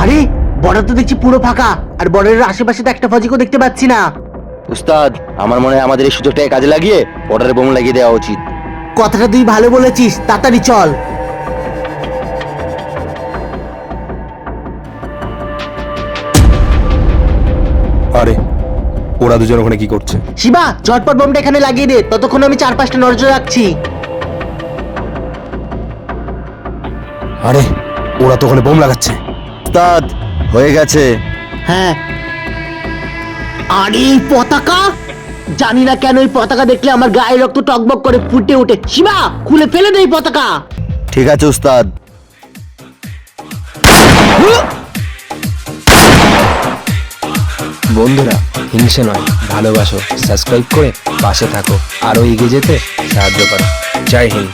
আরে বর্ডার তো দেখছি পুরো ফাঁকা, আর বর্ডারের আশেপাশে তো একটা ফজিকও দেখতে পাচ্ছি না। উস্তাদ, আমার মনে হয় আমাদের এই সুযোগটাকে কাজে লাগিয়ে বর্ডারে বোম লাগিয়ে দেওয়া উচিত। কথাটা তুই ভালো বলেছিস, তাড়াতাড়ি চল। আরে ওরা দুজন ওখানে কি করছে? শিবা, ঝটপট বোমটা এখানে লাগিয়ে দে, ততক্ষণ আমি 4-5টা নজর রাখছি। আরে ওরা তো ওখানে বোম লাগাচ্ছে। উস্তাদ, হয়ে গেছে। হ্যাঁ, আরে এই পতাকা, জানি না কেন এই পতাকা দেখলে আমার গায়ে রক্ত টকবক করে ফুটে ওঠে। শিবা, খুলে ফেলে দে এই পতাকা। ঠিক আছে উস্তাদ। বন্ধুরা, হিংসে নয়, ভালোবাসো, সাবস্ক্রাইব করে পাশে থাকো, আরো এগিয়ে যেতে সাহায্য করো। জয় হিন্দ।